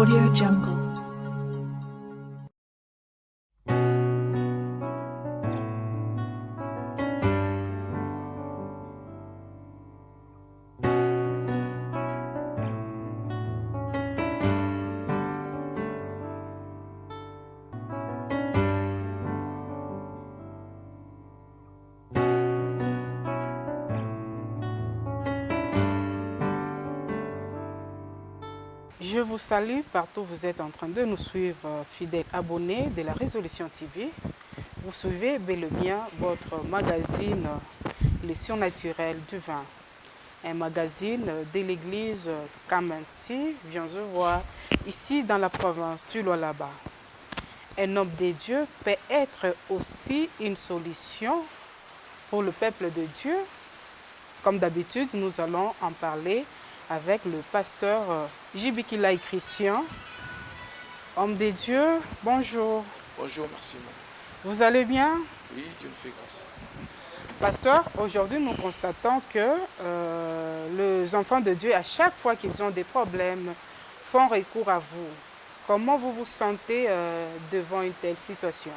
Audio Jungle. Je vous salue partout où vous êtes en train de nous suivre, fidèles abonnés de la Résolution TV. Vous suivez bel et bien votre magazine Le Surnaturel du Vin, un magazine de l'église Kamansi, viens je voir, ici dans la province du Lualaba. Un homme de Dieu peut être aussi une solution pour le peuple de Dieu. Comme d'habitude, nous allons en parler avec le pasteur Jibikilai Christian, homme de Dieu. Bonjour. Bonjour, merci. Vous allez bien? Oui, Dieu nous fait grâce. Pasteur, aujourd'hui nous constatons que les enfants de Dieu, à chaque fois qu'ils ont des problèmes, font recours à vous. Comment vous vous sentez devant une telle situation?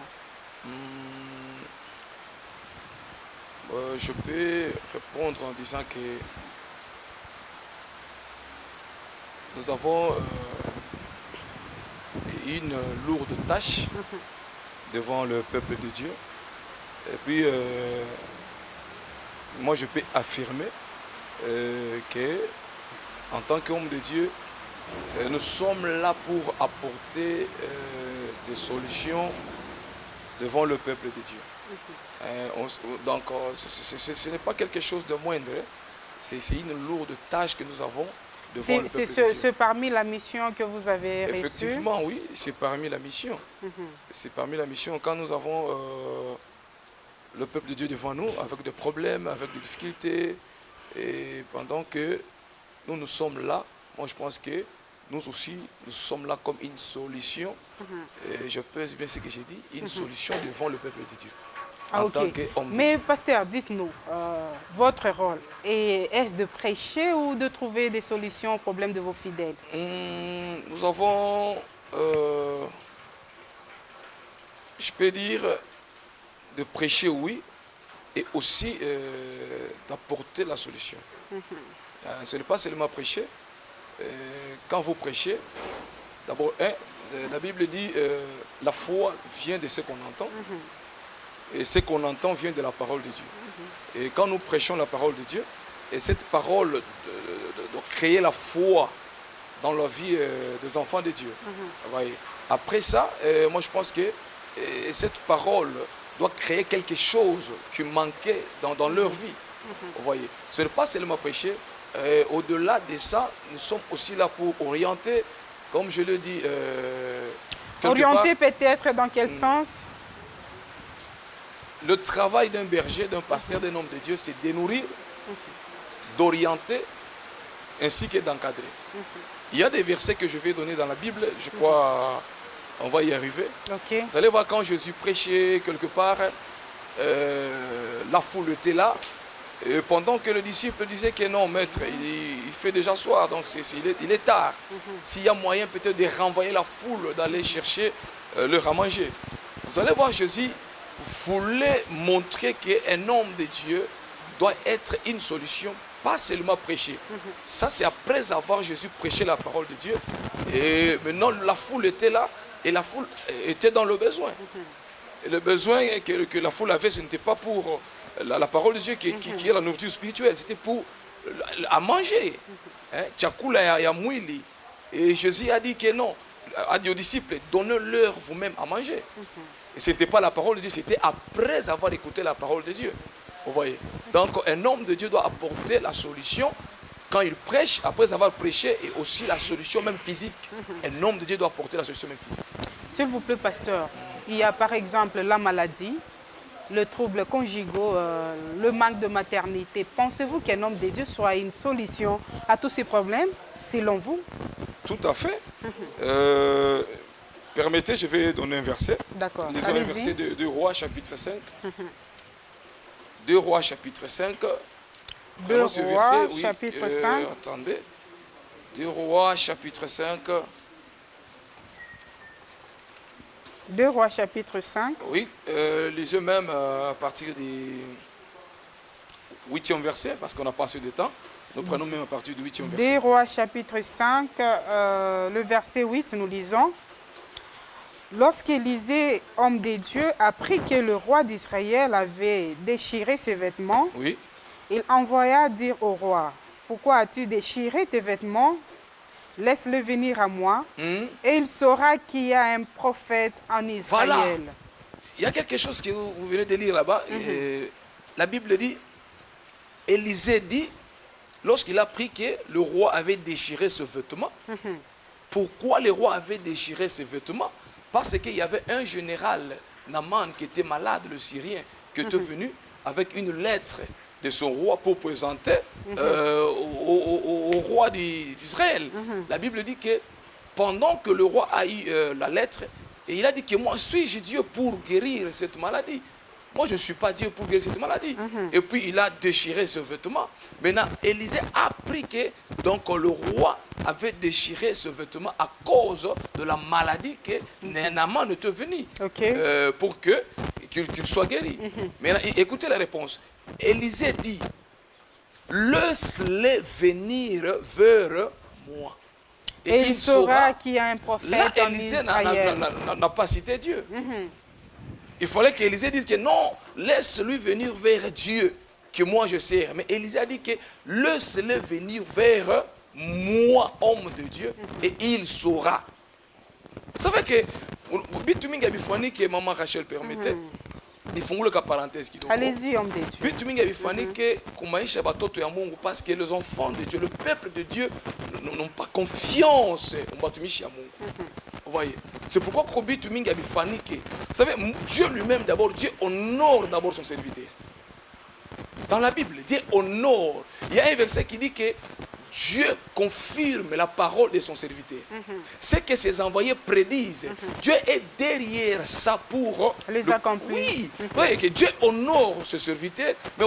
Je peux répondre en disant que nous avons une lourde tâche devant le peuple de Dieu. Et puis, moi je peux affirmer que, en tant qu'homme de Dieu, nous sommes là pour apporter des solutions devant le peuple de Dieu. Donc, ce n'est pas quelque chose de moindre, c'est une lourde tâche que nous avons devant le peuple de Dieu. C'est parmi la mission que vous avez reçue? Effectivement, oui, c'est parmi la mission. C'est parmi la mission. Quand nous avons le peuple de Dieu devant nous, avec des problèmes, avec des difficultés, et pendant que nous sommes là, moi je pense que nous aussi, nous sommes là comme une solution, et je pèse bien ce que j'ai dit, une solution devant le peuple de Dieu. Ah, ok. Mais pasteur, dites-nous, votre rôle, est-ce de prêcher ou de trouver des solutions aux problèmes de vos fidèles? Nous avons, je peux dire, de prêcher, oui, et aussi d'apporter la solution. Ce n'est pas seulement prêcher. Quand vous prêchez, d'abord, la Bible dit la foi vient de ce qu'on entend. Et ce qu'on entend vient de la parole de Dieu. Et quand nous prêchons la parole de Dieu, et cette parole de créer la foi dans la vie des enfants de Dieu. Voyez. Après ça, moi je pense que cette parole doit créer quelque chose qui manquait dans leur vie. Vous voyez. Ce n'est pas seulement prêcher. Au-delà de ça, nous sommes aussi là pour orienter, comme je le dis. Orienter peut-être dans quel sens? Le travail d'un berger, d'un pasteur, d'un homme de Dieu, c'est de nourrir, d'orienter, ainsi que d'encadrer. Il y a des versets que je vais donner dans la Bible, je crois on va y arriver. Vous allez voir quand Jésus prêchait quelque part, la foule était là, et pendant que le disciple disait que non, maître, il fait déjà soir, donc il est tard. S'il y a moyen peut-être de renvoyer la foule, d'aller chercher leur à manger. Vous allez voir Jésus voulait montrer qu'un homme de Dieu doit être une solution, pas seulement prêcher. Ça, c'est après avoir Jésus prêché la parole de Dieu. Et maintenant, la foule était là et la foule était dans le besoin. Et le besoin que la foule avait, ce n'était pas pour la parole de Dieu qui est la nourriture spirituelle, c'était pour à manger. Tchakula ya mwili. Et Jésus a dit que non, a dit aux disciples, donnez-leur vous-même à manger. Et ce n'était pas la parole de Dieu, c'était après avoir écouté la parole de Dieu. Vous voyez. Donc un homme de Dieu doit apporter la solution quand il prêche, après avoir prêché, et aussi la solution même physique. Un homme de Dieu doit apporter la solution même physique. S'il vous plaît, pasteur, il y a par exemple la maladie, le trouble conjugaux, le manque de maternité. Pensez-vous qu'un homme de Dieu soit une solution à tous ces problèmes, selon vous? Tout à fait. Permettez, je vais donner un verset. D'accord. Lisons un verset de 2 Rois, chapitre 5. 2 Rois, chapitre 5. 2 Rois, chapitre 5. Attendez. 2 Rois, chapitre 5. 2 Rois chapitre 5. Oui, lisez même à partir du 8e verset, parce qu'on n'a pas assez de temps. Nous prenons même à partir du 8e 2 verset. Rois chapitre 5, le verset 8, nous lisons. Lorsqu'Élisée, homme de Dieu, apprit que le roi d'Israël avait déchiré ses vêtements, Oui. il envoya dire au roi, « Pourquoi as-tu déchiré tes vêtements? Laisse-le venir à moi, et il saura qu'il y a un prophète en Israël. » Voilà. Il y a quelque chose que vous venez de lire là-bas. La Bible dit, Élisée dit, lorsqu'il a appris que le roi avait déchiré ses vêtements, pourquoi le roi avait déchiré ses vêtements? Parce qu'il y avait un général, Naaman, qui était malade, le Syrien, qui était venu avec une lettre de son roi pour présenter au roi d'Israël. La Bible dit que pendant que le roi a eu la lettre, et il a dit que moi, suis-je Dieu pour guérir cette maladie? Moi, je ne suis pas Dieu pour guérir cette maladie. Et puis, il a déchiré ce vêtement. Maintenant, Élisée a appris que donc, le roi avait déchiré ce vêtement à cause de la maladie que Naaman était venu pour qu'il soit guéri. Maintenant, écoutez la réponse. Élisée dit, laisse-les venir vers moi. Et il saura qu'il y a un prophète là, en Élisée Israël. n'a pas cité Dieu. Il fallait qu'Élisée dise que non, laisse-lui venir vers Dieu, que moi je sers. Mais Élisée a dit que laisse-le venir vers moi, homme de Dieu, et il saura. Vous savez que, que maman Rachel permettait, il faut que parenthèse. Allez-y, homme de Dieu. Parce que les enfants de Dieu, le peuple de Dieu, n'ont pas confiance en Batumishi Amungu. Vous voyez? C'est pourquoi vous savez, Dieu lui-même d'abord, Dieu honore d'abord son serviteur. Dans la Bible, Dieu honore. Il y a un verset qui dit que Dieu confirme la parole de son serviteur. Ce que ses envoyés prédisent, Dieu est derrière ça pour les accomplir. Oui, voyez que Dieu honore ce serviteur, mais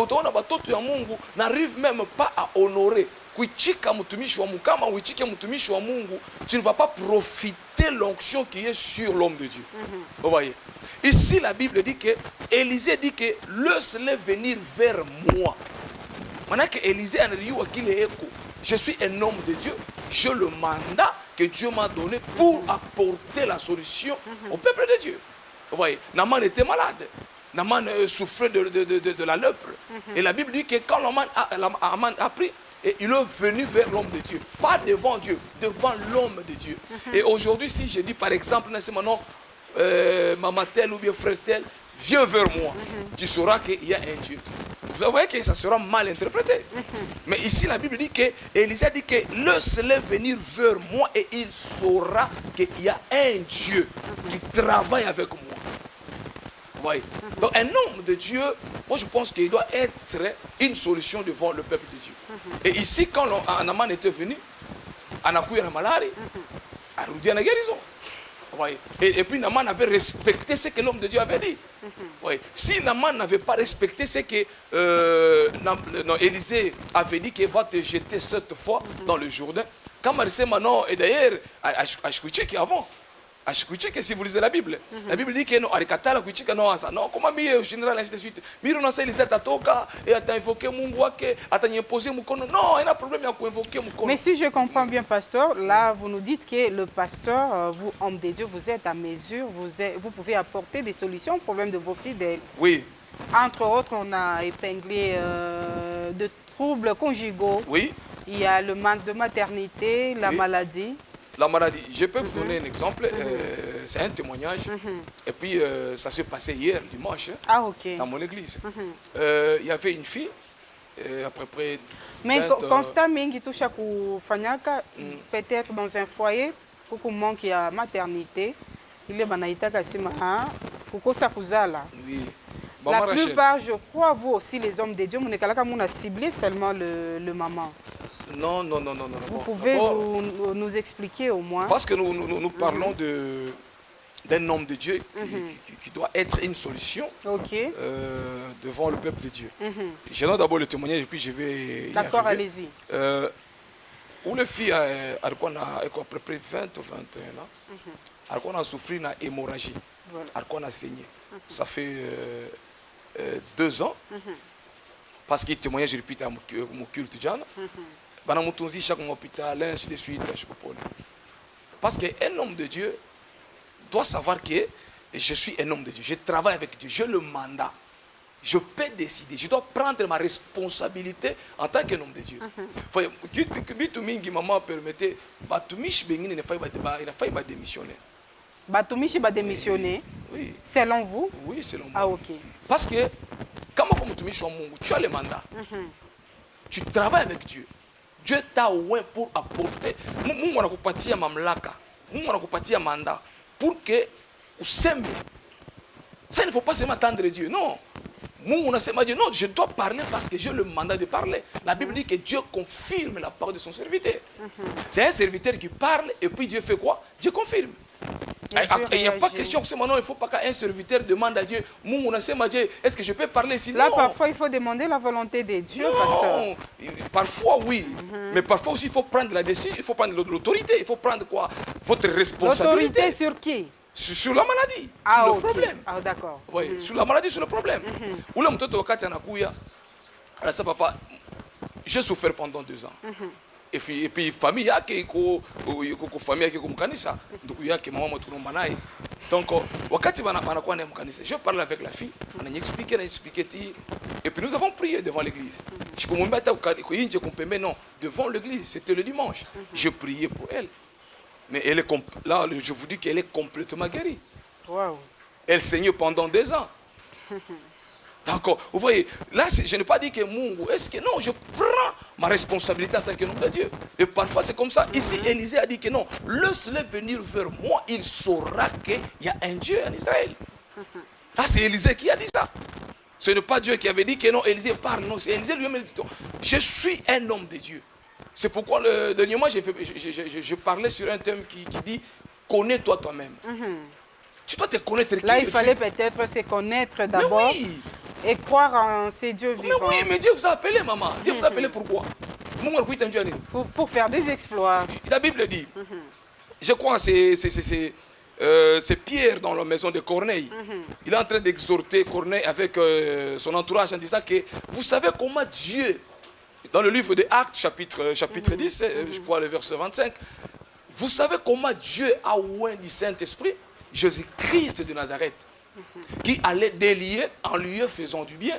n'arrive même pas à honorer. Tu ne vas pas profiter de l'onction qui est sur l'homme de Dieu. Vous voyez? Ici, la Bible dit que Élisée dit que laisse-les venir vers moi. Maintenant que Élisée a dit je suis un homme de Dieu, j'ai le mandat que Dieu m'a donné pour apporter la solution au peuple de Dieu. Vous voyez? Naaman était malade. Naaman souffrait de la lèpre. Et la Bible dit que quand Naaman a pris, et il est venu vers l'homme de Dieu. Pas devant Dieu, devant l'homme de Dieu. Et aujourd'hui, si je dis par exemple, maman tel ou bien frère tel, viens vers moi, tu sauras qu'il y a un Dieu. Vous voyez que ça sera mal interprété. Mais ici, la Bible dit que Élisée dit que laisse-les venir vers moi et il saura qu'il y a un Dieu qui travaille avec moi. Vous voyez? Donc un homme de Dieu, moi je pense qu'il doit être une solution devant le peuple de Dieu. Et ici, quand Naaman était venu, Anakou a malade, Aroudi a guérison. Vous voyez? Et puis Naaman avait respecté ce que l'homme de Dieu avait dit. Vous voyez? Si Naaman n'avait pas respecté ce que Élisée avait dit qu'il va te jeter 7 fois dans le Jourdain, quand Marissé Manon, et d'ailleurs, à Chkouchiki avant, que si vous lisez la Bible dit que non, non, comment au général, ainsi de suite. Miro non, c'est Élisée Tatoka, et à invoqué Mungu wake, à imposé Mukono. Non, il y a un problème à invoquer Mukono. Mais si je comprends bien, pasteur, là, vous nous dites que le pasteur, vous, homme de Dieu, vous êtes à mesure, vous pouvez apporter des solutions aux problèmes de vos fidèles. Oui. Entre autres, on a épinglé de troubles conjugaux. Oui. Il y a le manque de maternité, la maladie. La maladie. Je peux vous donner un exemple. C'est un témoignage. Et puis, ça s'est passé hier, dimanche, dans mon église. Il y avait une fille, à peu près 20, mais constat mingi touche kufanyaka peut-être dans un foyer kuku manque ya maternité ile banaitaka sima kukosa kuzala. Oui. La plupart, je crois, vous aussi les hommes de Dieu, mon écalaka mon a ciblé seulement le maman. Non. Vous pouvez nous expliquer au moins. Parce que nous parlons d'un homme de Dieu qui doit être une solution devant le peuple de Dieu. Je donne d'abord le témoignage et puis je vais. D'accord, allez-y. Où le fille a à peu près 20 ou 21 ans, elle a souffert d'une hémorragie. Voilà. Alors qu'on a saigné. Ça fait 2 ans. Parce qu'il témoignait, je répète, à mon culte. Pendant mon chaque hôpital, ainsi de suite. Parce qu'un homme de Dieu doit savoir que je suis un homme de Dieu. Je travaille avec Dieu. J'ai le mandat. Je peux décider. Je dois prendre ma responsabilité en tant qu'un homme de Dieu. Maman permettait, il a failli démissionner. Batumishi va démissionner. Oui. Selon vous? Oui, selon moi. Ah, ok. Parce que, quand tu as le mandat. Tu travailles avec Dieu. Dieu t'a ouvert pour apporter. Moi, je suis mamlaka. Moi, je suis mandat. Pour que vous s'aimez. Ça, il ne faut pas seulement attendre Dieu. Non. Moi, Dieu. Non, je dois parler parce que j'ai le mandat de parler. La Bible dit que Dieu confirme la parole de son serviteur. C'est un serviteur qui parle et puis Dieu fait quoi? Dieu confirme. Il n'y a pas question que maintenant, il ne faut pas qu'un serviteur demande à Dieu, est-ce que je peux parler sinon? Là, parfois, il faut demander la volonté de Dieu, pasteur. Parfois, oui. Mais parfois aussi, il faut prendre la décision, il faut prendre l'autorité, il faut prendre quoi? Votre responsabilité. L'autorité sur qui? Sur la maladie, sur le problème. Ah, d'accord. Oui, sur la maladie, sur le problème. Ou là, papa, j'ai souffert pendant 2 ans. Et puis famille yake famille yake kumkanisa ndugu yake mama tunaomba donc wakati banakuwa na mkanisa je parle avec la fille ananiexpliquer et puis nous avons prié devant l'église je kumwambia hata kuinje kumpembe non devant l'église c'était le dimanche je priais pour elle mais elle est là je vous dis qu'elle est complètement guérie. Wow. Elle saignait pendant 2 ans. D'accord. Vous voyez, là, je n'ai pas dit que Mungu, est-ce que non, je prends ma responsabilité en tant qu'homme de Dieu. Et parfois, c'est comme ça. Ici, Élisée a dit que non, laisse-le venir vers moi, il saura qu'il y a un Dieu en Israël. Là, c'est Élisée qui a dit ça. Ce n'est pas Dieu qui avait dit que non, Élisée parle. Non, c'est Élisée lui-même qui dit, je suis un homme de Dieu. C'est pourquoi, le dernier mois, je parlais sur un thème qui dit, connais-toi toi-même. Tu dois te connaître qui là, il fallait peut-être se connaître d'abord. Oui. Et croire en ces dieux vivants. Mais oui, mais Dieu vous a appelé, maman. Dieu vous a appelé pourquoi? Pour faire des exploits. La Bible dit, je crois que c'est Pierre dans la maison de Corneille. Il est en train d'exhorter Corneille avec son entourage en disant que vous savez comment Dieu, dans le livre des Actes, chapitre 10, je crois le verset 25, vous savez comment Dieu a oint du Saint-Esprit, Jésus-Christ de Nazareth, qui allait délier en lieu faisant du bien,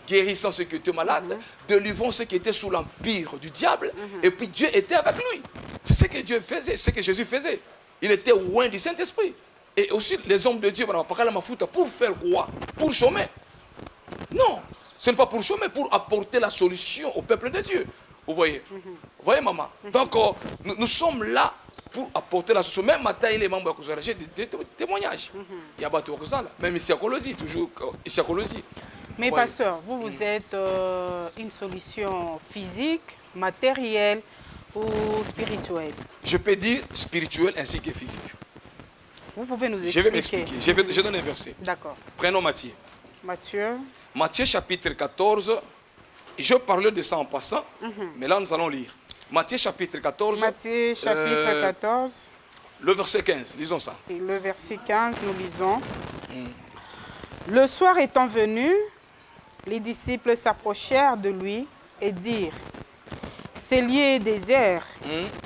guérissant ceux qui étaient malades, délivrant ceux qui étaient sous l'empire du diable, et puis Dieu était avec lui. C'est ce que Dieu faisait, ce que Jésus faisait. Il était loin du Saint-Esprit. Et aussi les hommes de Dieu, pour faire quoi? Pour chômer? Non, ce n'est pas pour chômer, pour apporter la solution au peuple de Dieu. Vous voyez? Vous voyez, maman? Donc, nous sommes là pour apporter la solution. Même matin, il est membre de j'ai des témoignages. Il y a battu même ici à Colosie, toujours ici à Colosie. Mais pasteur, vous êtes une solution physique, matérielle ou spirituelle? Je peux dire spirituelle ainsi que physique. Vous pouvez nous expliquer? Je vais m'expliquer. Je donne un verset. D'accord. Prenons Matthieu. Matthieu chapitre 14. Je parlais de ça en passant, mais là nous allons lire. Matthieu chapitre 14. Matthieu chapitre 14. Le verset 15, lisons ça. Et le verset 15, nous lisons. Le soir étant venu, les disciples s'approchèrent de lui et dirent, ce lieu est désert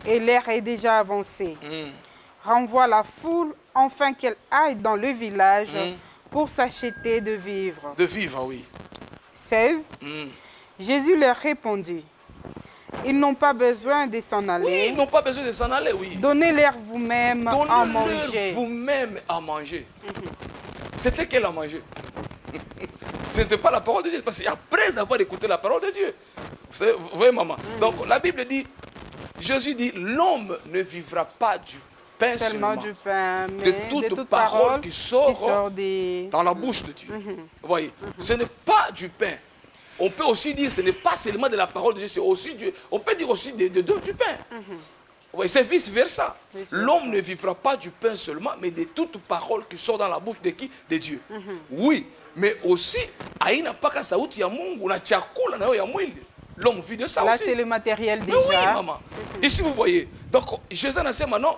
et l'air est déjà avancé. Renvoie la foule afin qu'elle aille dans le village pour s'acheter de vivre. De vivre, oui. 16. Jésus leur répondit, ils n'ont pas besoin de s'en aller. Oui, ils n'ont pas besoin de s'en aller, oui. Donnez-leur vous-même à manger. Donnez-leur vous-même à manger. C'était quel à manger? Ce n'était pas la parole de Dieu. Parce qu'après avoir écouté la parole de Dieu, vous voyez, maman. Donc la Bible dit, Jésus dit, l'homme ne vivra pas du pain seulement, du pain, mais de toute parole qui sort dans la bouche de Dieu. Vous voyez, ce n'est pas du pain. On peut aussi dire, ce n'est pas seulement de la parole de Dieu, c'est aussi Dieu. On peut dire aussi du pain. Oui, c'est vice-versa. L'homme ne vivra pas du pain seulement, mais de toute parole qui sort dans la bouche de qui? De Dieu. Oui, mais aussi, aina paka sauti ya Mungu na chakula na ya mwili. L'homme vit de ça là, aussi. Là, c'est le matériel déjà. Mais oui, maman. Ici, vous voyez. Donc, Jésus a dit maintenant,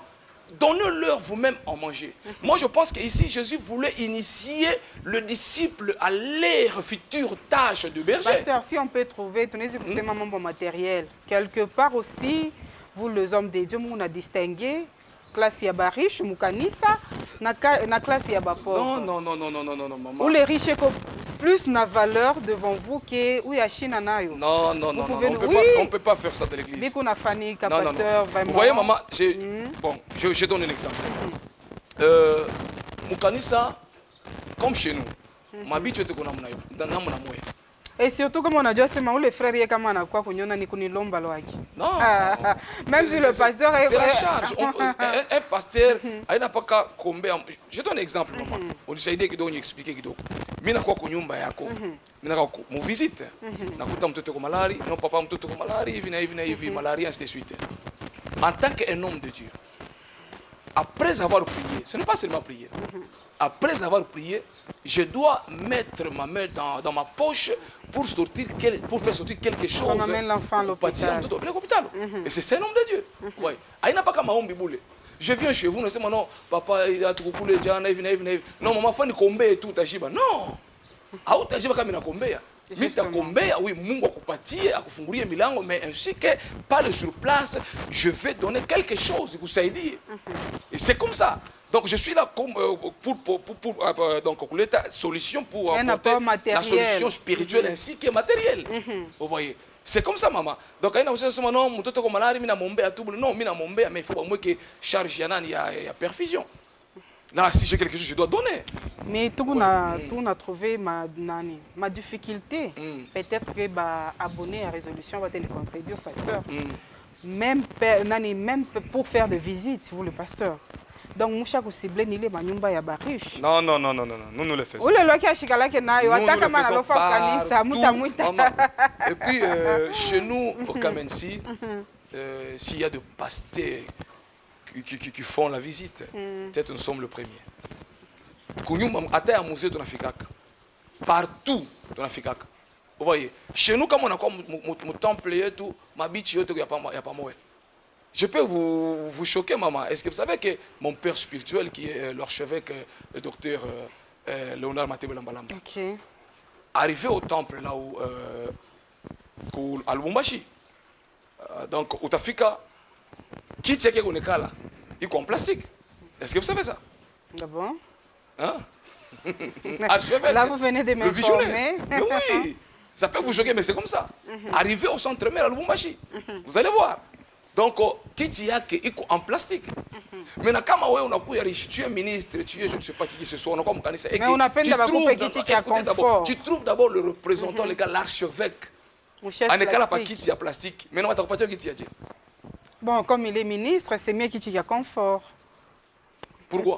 donnez-leur vous-même à manger. Moi, je pense qu'ici, Jésus voulait initier le disciple à leur future tâche de berger. Pasteur, si on peut trouver, tenez que c'est mon bon matériel. Quelque part aussi, vous les hommes de Dieu, on a distingué classe yaba riche, mukanisa, na classe yaba pauvre. Non, maman. Ou les riches plus na valeur devant vous que ou ya Chine nayo. Non, on peut pas faire ça dans l'église. Dès qu'on a Fanny, Non. pasteur, vraiment. Vous voyez, maman, je donne un exemple. Mukanisa, comme chez nous, ma bite est dans mon amour. Et surtout, comme on a dit, c'est les frères, il y a comme on a quoi qu'on a ni qu'on y lomba loaki. Non. Même si le pasteur est. C'est la charge. Un pasteur, il n'a pas qu'à combler. Je donne un exemple, maman. On essaie de expliquer. Mina kwa kunyumba yako. Mina kwa mu visite. Nakuta mtoto kwa malari, non papa mtoto kwa malari, hivi malaria ainsi de suite. En tant qu'un homme de Dieu, après avoir prié, ce n'est pas seulement prier. Après avoir prié, je dois mettre ma main dans ma poche pour faire sortir quelque chose. On amène l'enfant à l'hôpital. Et c'est un homme de Dieu. Ouais. Il n'a pas qu'à m'aombi boule. Je viens chez vous, non, non, papa, il a tout coupé, non, maman, faut combe et tout, tajiba. Non. Ah, tajiba comme il a combe. Mita combe, oui, Mungu akupatie, akufungulie milango, mais ainsi que par le sur place, je vais donner quelque chose. Vous savez dire. Et c'est comme ça. Donc je suis là pour donc la solution pour apporter la solution spirituelle ainsi que matérielle. Vous voyez. C'est comme ça, maman. Donc, il y a un non, mon toto comme malade, mina mombe à tout, non, mina mombe, mais il faut pas moi que charge il y a perfusion. Là, si j'ai quelque chose, je dois donner. Mais tout on a trouvé ma difficulté. Peut-être que abonné à résolution va te le contredire, pasteur. Même pour faire des visites, vous le pasteur. Donc, Moucha ciblé ni les manyumba ya bariche. Non, nous le faisons. Ou le loki ashikala ke nayo ataka mana lofa kanisa muta. Et puis chez nous au Kamensi, s'il y a des pasteurs qui font la visite, peut-être nous sommes le premier. Kunyumba ata ya musée de Nafikaka. Partout dans Nafikaka. Vous voyez, chez nous comme on a comme mon temple et tout, ma biche y a pas moi. Je peux vous choquer, maman. Est-ce que vous savez que mon père spirituel, qui est l'archevêque, le docteur Léonard Maté Belambalam, arrivé au temple là où, à Lubumbashi, donc au Tafika, qui tient qu'on est là, il est en plastique. Est-ce que vous savez ça? D'abord. Hein? Archevêque. Là, vous venez de m'informer. Oui, ça peut vous choquer, mais c'est comme ça. Arrivé au centre-mère à Lubumbashi, vous allez voir. Donc, qui yake iko en plastique. Maintenant, quand on a tu es ministre, tu es je ne sais pas qui ce soit, on a comme kanisa. Mais on appelle d'abord tu trouves d'abord le représentant, le gars, l'archevêque. En écala pas qui a plastique. Maintenant, on va pas qui a dit. Bon, comme il est ministre, c'est mieux qu'il y a confort. Pourquoi?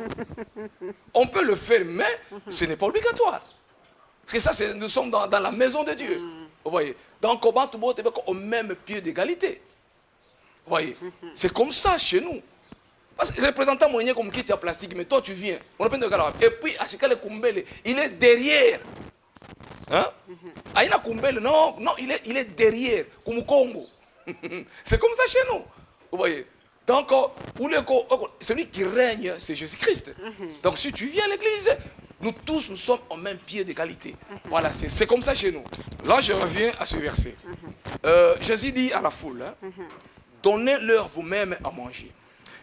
On peut le faire, mais ce n'est pas obligatoire. Parce que ça, nous sommes dans la maison de Dieu. Vous voyez? Donc, on va au même pied d'égalité. Vous voyez, c'est comme ça chez nous. Parce que le représentant moyen comme qui tient plastique, mais toi tu viens. On appelle de Galap. Et puis, Ashikale Kumbele, il est derrière. Hein? Aïna Kumbele, non, il est derrière, comme Congo. C'est comme ça chez nous. Vous voyez. Donc, celui qui règne, c'est Jésus-Christ. Donc, si tu viens à l'église, nous tous, nous sommes au même pied d'égalité. Voilà, c'est comme ça chez nous. Là, je reviens à ce verset. Jésus dit à la foule, donnez-leur vous-même à manger.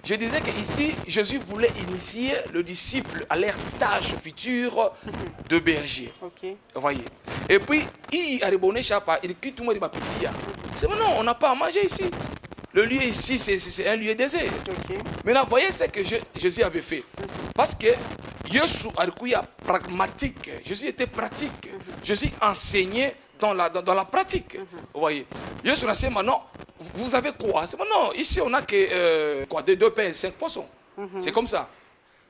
Je disais qu'ici, Jésus voulait initier le disciple à leur tâche future de berger. Okay. Vous voyez. Et puis, il a reboné chapa, il quitte tout le monde. C'est non, on n'a pas à manger ici. Le lieu ici, c'est un lieu désert. Okay. Maintenant, voyez ce que Jésus avait fait. Parce que Jésus a pragmatique. Jésus était pratique. Jésus enseignait dans la pratique. Vous voyez. Jésus a dit maintenant, vous avez quoi? C'est non, ici on a que quoi, 2 pains et 5 poissons. C'est comme ça.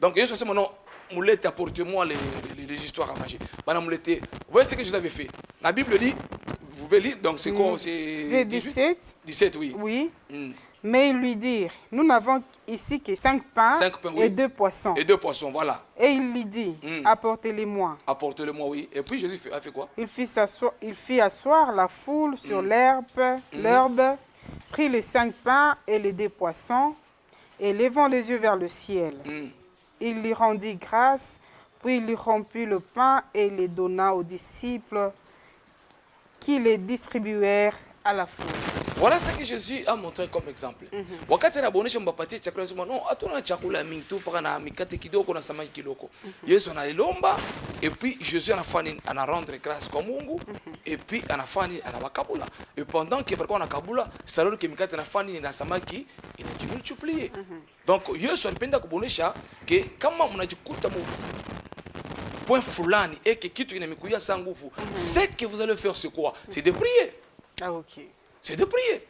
Donc Jésus a dit maintenant, moulette, apportez-moi les histoires à manger. Maintenant, moulette, vous voyez ce que Jésus avait fait. La Bible dit, vous pouvez lire, donc c'est quoi? C'est 17. 17, oui. Oui. Mais ils lui dirent, nous n'avons ici que 5 pains, oui. Et 2 poissons. Et 2 poissons, voilà. Et il lui dit, apportez-les-moi. Apportez-les-moi, oui. Et puis Jésus a fait quoi? Il fit asseoir la foule sur l'herbe, prit les 5 pains et les 2 poissons, Et levant les yeux vers le ciel, Mm. il lui rendit grâce, puis il lui rompit le pain et les donna aux disciples qui les distribuèrent à la foule. Voilà ce que Jésus a montré comme exemple. Wakati anabonesha mpapatie chakula anasema no, hatuna chakula mingi tu paka na mikate kidogo na samaki kidogo. Yesu analilomba et puis Jésus anafanya ana rendre grâce kwa Mungu et puis anafanya anawakabula. Et pendant que baraka anakabula, c'est alors que mikate anafanya na samaki inajimultiplier. Donc Yesu alipenda kubonesha que kama mnajikuta mu point fulani et que kitu inamikuia sans nguvu, ce que vous allez faire c'est quoi? C'est de prier. Ah, ok. C'est de prier.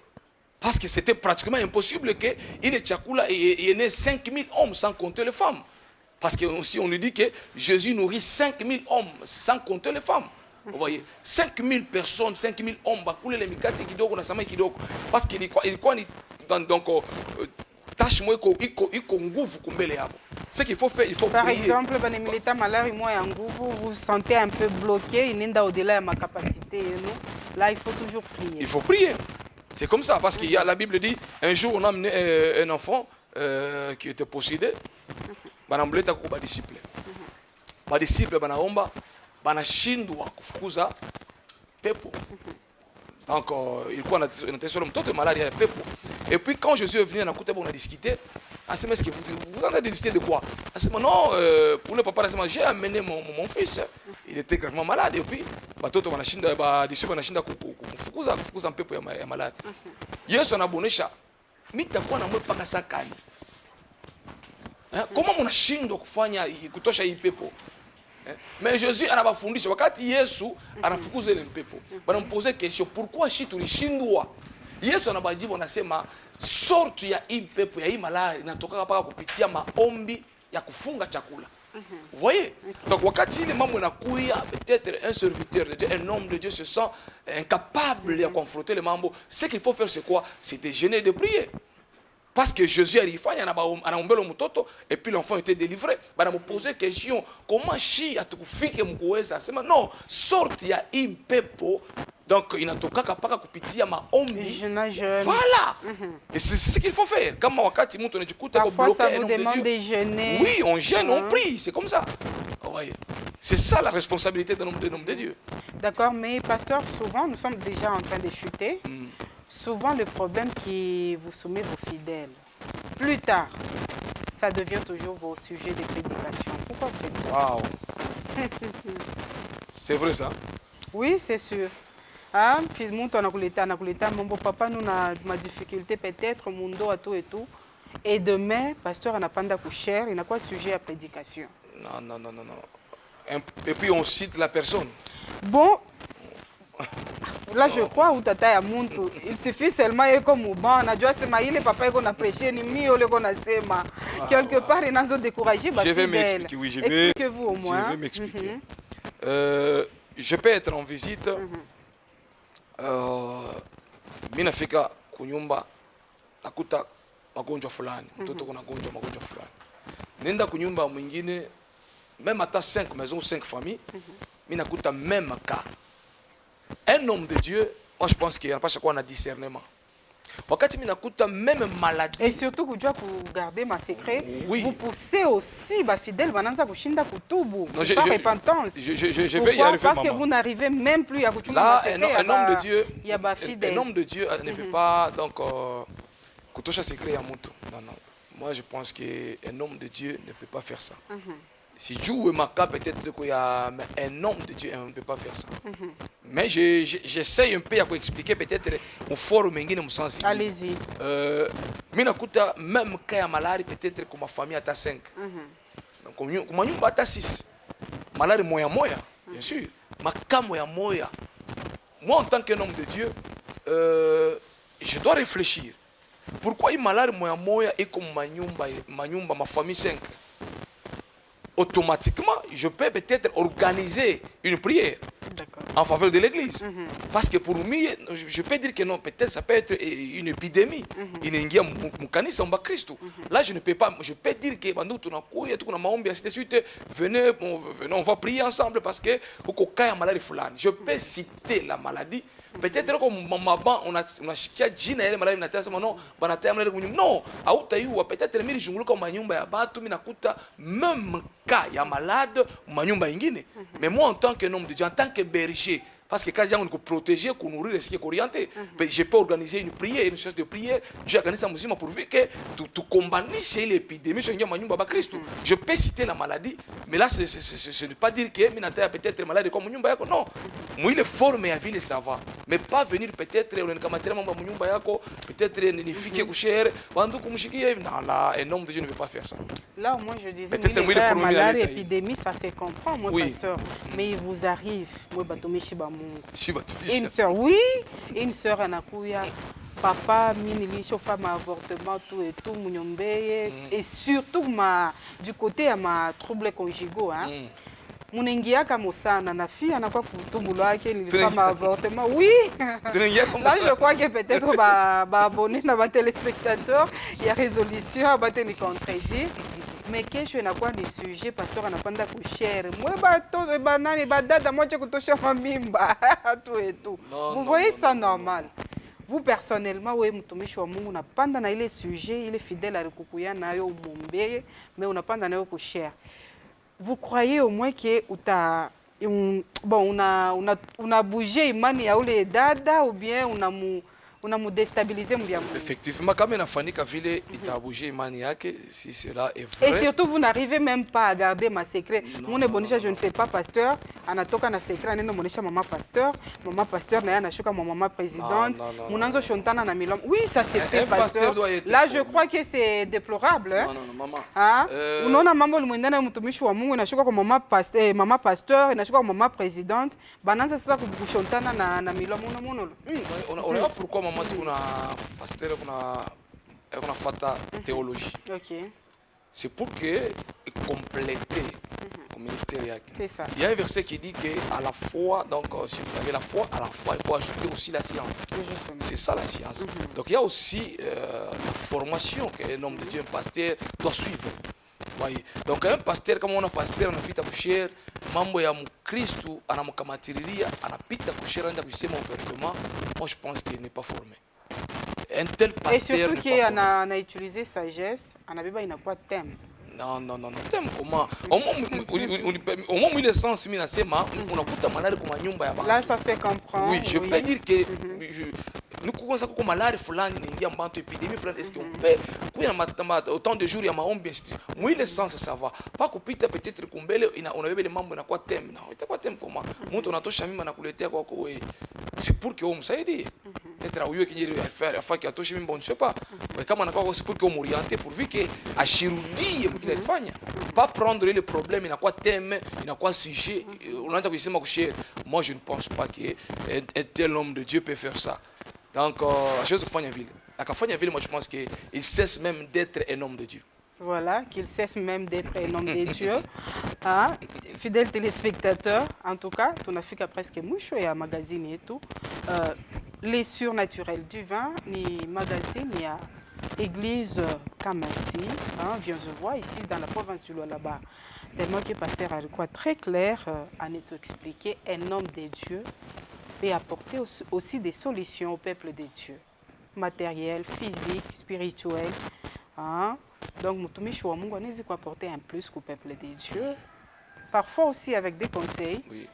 Parce que c'était pratiquement impossible qu'il y ait né 5000 hommes sans compter les femmes. Parce que aussi on nous dit que Jésus nourrit 5000 hommes sans compter les femmes. Vous voyez, 5000 personnes, 5000 hommes, les mikate kidogo na samaki kidogo. Parce qu'il donc tâche moi iko nguvu kumbele yabo. Ce qu'il faut faire, il faut Par prier. exemple, les militaires malari moi vous vous sentez un peu bloqué, il n'est au-delà de ma capacité. Là, il faut toujours prier. Il faut prier. C'est comme ça, parce qu'il y a la Bible dit, un jour on a amené un enfant qui était possédé, banamleta kwa disciple. Ba disciple banaomba, banashindwa kufukuza pepo. Donc ilikuwa na solo mtoto malade ya pepo. Et puis quand Jésus est venu anakuta on a discuté, asema est-ce que vous en avez discuté de quoi? Asema non, pour le papa asema j'ai amené mon fils, il était gravement malade et puis batoto banashinda ba disciple banashinda kufukuza pepo ya malade. Yesu anabonesha mitakuwa na mwe paka sakani. Comment mnashindwa kufanya kutosha hii pepo? Mais Jésus anabafundisha wakati Yesu anafukuza ile pepo. Banampoze question pourquoi shi tulishindwa? Yesu anabajibu anasema sorti ya hii pepo ya hii malari inatoka paka kupitia maombi ya kufunga chakula. Vous voyez? Donc wakati ile mambo inakuya, peut-être un serviteur de Dieu, un homme de Dieu se sent incapable de confronter les mambo, ce qu'il faut faire c'est quoi? C'est de jeûner et de prier. Parce que Jésus alifanya anaombela mtoto et puis l'enfant était délivré. Bana me poser question, comment shi atukufike mkuweza? Sema non, sorti ya hii pepo. Donc inatoka paka kupitia maombi. Voilà. Et c'est ce qu'il faut faire. Comme wakati mtu anajikuta ko bloqué ça vous demande de jeûner. Oui, on jeûne, on prie, c'est comme ça. Ouais. C'est ça la responsabilité d'un homme de Dieu. D'accord, mais pasteur, souvent nous sommes déjà en train de chuter. Souvent le problème qui vous soumet vos fidèles, plus tard, ça devient toujours vos sujets de prédication. Pourquoi vous faites ça? Wow. C'est vrai ça? Oui, c'est sûr. Ah, mon papa, nous avons ma difficulté peut-être, mon dos à tout et tout. Et demain, pasteur, on n'a pas d'accoucher, il n'a pas de sujet à prédication. Non. Et puis on cite la personne. Bon, là je crois où tata ya muntu, il suffit seulement comme bon, on a dû se mailler papa qu'on a prêché ni mi ole qu'on a sema. Quelque part il n'a pas découragé. Je vais m'expliquer, oui, expliquez-vous au moins. Je vais m'expliquer. Je peux être en visite. Mina fika kunyumba nakuta magonjwa fulani, mtoto kuna magonjwa fulani. Nenda kunyumba mwingine, même à 5 maisons, 5 familles, mina nakuta même cas. Un homme de Dieu, moi je pense qu'il n'y a pas chaque fois un discernement. Wakati mina nakuta même maladie. Et surtout que tu as garder ma secret, oui. Vous poussez aussi ba fidèle bananza kushinda kutubu. Non, pas repentance. Je vais y arriver. Parce que vous n'arrivez même plus à kutubu. Là, un homme de Dieu, il y a ba fidèle. Un homme de Dieu ne peut pas donc kutosha secret ya mtu. Non. Moi je pense qu'un homme de Dieu ne peut pas faire ça. Si Dieu est ma cas, peut-être qu'il y a un homme de Dieu ne peut pas faire ça. Mais j'essaie un peu à expliquer peut-être au forum mengine mu sens. Allez-y. Mina kuta même cas ya malari peut-être que ma famille a 5. Donc comme nyumba a 6. Malari moya, bien sûr. Ma cas moya. Moi en tant qu'un homme de Dieu, je dois réfléchir. Pourquoi il malari moya et comme ma famille 5? Automatiquement, je peux peut-être organiser une prière en faveur de l'église. Parce que pour moi, je peux dire que non, peut-être ça peut être une épidémie. Là, je ne peux pas, je peux dire que venez, on va prier ensemble parce que je peux citer la maladie, peut-être comme maman on a shikia jina ile malari nataka non banataya mlele kunyumba non hautaiua peut-être mimi junguluka manyumba ya batu mimi nakuta même cas ya malade manyumba ingine. Mais moi en tant que homme de Dieu, en tant que berger, parce que quand on peut protéger, qu'on nourrir, ce qui est orienté, je peux organiser une prière, une chose de prière. Dieu a gagné sa musique pour que tu combattes chez l'épidémie. Je peux citer la maladie, mais là, ce n'est pas dire que Minata peut-être malade comme Nyumba. Non, moi il est formé à ville, ça va. Mais pas venir peut-être, on est comme peut-être une fille qui est couchée, non, là, un homme de Dieu ne peut pas faire ça. Là, moi je disais, que maladie, épidémie, ça se comprend, moi, pasteur. Mais il vous arrive, moi, une soeur, oui, une soeur anakuya, papa, minili, femme avortement, tout et tout, et surtout du côté à ma trouble conjugaux, hein. Munengiaka mosana na fille anakuwa kutumbulwake ni femme avortement, oui. Là je crois que peut-être abonné na ba téléspectateurs, il y a résolution, ba te ni contredire. Mais que je n'ai pas de sujet, pasteur, on n'a pas de cher. Moi, je banane, badada, moi, je suis mimba, tout et tout. Vous voyez ça normal. Vous, personnellement, oui, on n'a pas de sujet, il est fidèle à l'Ekukuya, mais on n'a pas de cher. Vous croyez au moins que on a bougé, les dada, ou bien on a déstabilisé mon bien. Effectivement, quand même, Fanny Kavile, il a bougé Maniaque, si cela est vrai. Et surtout, vous n'arrivez même pas à garder ma secret. Mon bonisha, je ne sais pas, pasteur. Anatoka na secret, neno bonisha maman pasteur. Maman pasteur, na yana shuka maman présidente. Mon anzo chontana na milom. Oui, ça c'est fait, pasteur. Là, je crois que c'est déplorable. Non, non, maman. Hein? Unona mambo lumwendana mtumishi wa Mungu na shuka kwa maman pasteur, na shuka kwa maman présidente. Bananza sasa kuchontana na milom. On a pourquoi maman kuna pasteur kuna fata théologie. OK. C'est pour que compléter au ministère. C'est ça. Il y a un verset qui dit que à la foi, donc si vous avez la foi, à la foi il faut ajouter aussi la science. C'est ça la science. Donc il y a aussi la formation qu'un homme de Dieu, un pasteur doit suivre. Voyez. Donc un pasteur, comme on a pasteur, on a pita kushare mambo ya mkristu anamukamatiriria anapita kushare anda kusema ouvertement. Moi je pense qu'il n'est pas formé. Un tel pasteur. Et surtout qu'il a utilisé sagesse, on avait pas quoi thème. Non, thème comment? Au moment où il est sens minasema, on a kuta malari kwa nyumba ya baba. Là ça se comprend. Oui, je peux dire que nous commençons comme malari fulani n'ingia mbanto épidémie fulani. Est-ce qu'on peut kuya autant de jours ya maombi institut. Moi il est sens ça va. Pas kupita peut-être kumbele on avait les membres na kwa thème. Non, itakuwa thème comment? Mtu anatosha mimi nakuletea kwa kwa wewe. C'est pour que on msaidie. Peut-être à uyo kinyeri faire afin que atoshe mimi bon je sais pas. Mais comme on a quoi c'est pour que on m'orienter pour vu que ashirudie mkile fanya. Pas prendre le problème il a quoi thème, il a quoi sujet. On a dit que moi je ne pense pas qu'un tel homme de Dieu peut faire ça. Donc la chose que Fanyaville, moi je pense qu'il cesse même d'être un homme de Dieu. Voilà, qu'il cesse même d'être un homme de Dieu. Ah, fidèles téléspectateurs, en tout cas, tu n'as fait qu'à presque mouche et à magazine et tout. Les surnaturels du vin, ni magazine, ni à église Kamati, hein, viens je vois ici dans la province du Lualaba. Tellement que pasteur a quoi très clair à nous expliquer, un homme de Dieu peut apporter aussi des solutions au peuple de Dieu, matériel, physique, spirituel. Hein. Donc, Mutumishi wa Mungu anaweza apporter un plus au peuple de Dieu. Parfois aussi avec des conseils. Oui.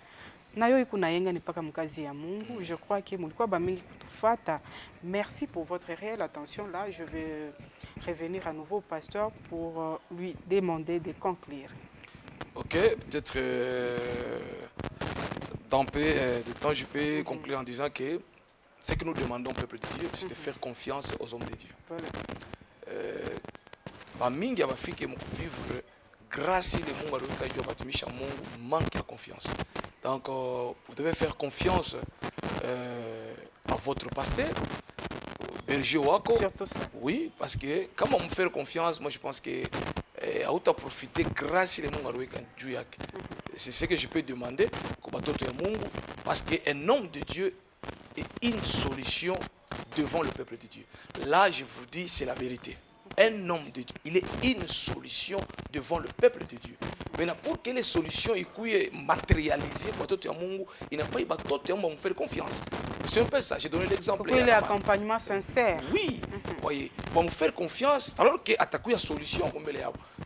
Nayo ikuna yenga ni paka mkazi ya Mungu. Je crois que mulikuwa bamingi kutufata. Merci pour votre réelle attention. Là, je vais revenir à nouveau au pasteur pour lui demander de conclure. Ok, peut-être dans peu de temps, je peux conclure en disant que ce que nous demandons au peuple de Dieu, c'est de faire confiance aux hommes de Dieu. Voilà. Bamingi abafike mu vivre grâce le Mungu alioka juu batumisha Mungu manque de confiance. Donc vous devez faire confiance à votre pasteur, berger wako. Surtout ça. Oui, parce que comment me faire confiance, moi je pense que à autant profiter grâce le Mungu alioka juu yake. C'est ce que je peux demander ko batoto ya Mungu parce que un homme de Dieu est une solution devant le peuple de Dieu. Là, je vous dis, c'est la vérité. Un homme de Dieu, il est une solution devant le peuple de Dieu. Maintenant, pour que les solutions soient matérialisées, il n'a pas me faire confiance. C'est un peu ça, j'ai donné l'exemple. Pour l'accompagnement sincère. Oui, voyez, me faire confiance, alors que attaquer la solution.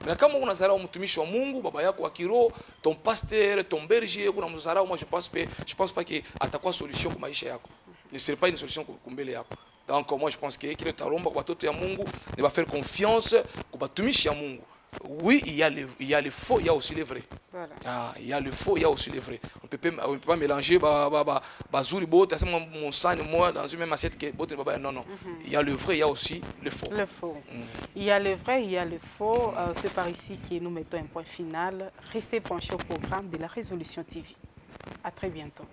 Mais quand on a un Mungu, baba yako akiro, ton pasteur, ton berger, moi je pense pas que attaquer la solution pour maisha yako. Ne serait pas une solution pour mbele yako. Donc moi je pense que kile taromba kwa toto ya Mungu, ne va faire confiance pour batumishi ya Mungu. Oui, il y a le faux, il y a aussi le vrai. Voilà. Ah, il y a le faux, il y a aussi le vrai. On peut pas mélanger bazuri bot, c'est mon sang et moi dans une même assiette que bot non non. Il y a le vrai, il y a aussi le faux. Le faux. Il y a le vrai, il y a le faux. C'est par ici que nous mettons un point final. Restez penchés au programme de la Résolution TV. À très bientôt.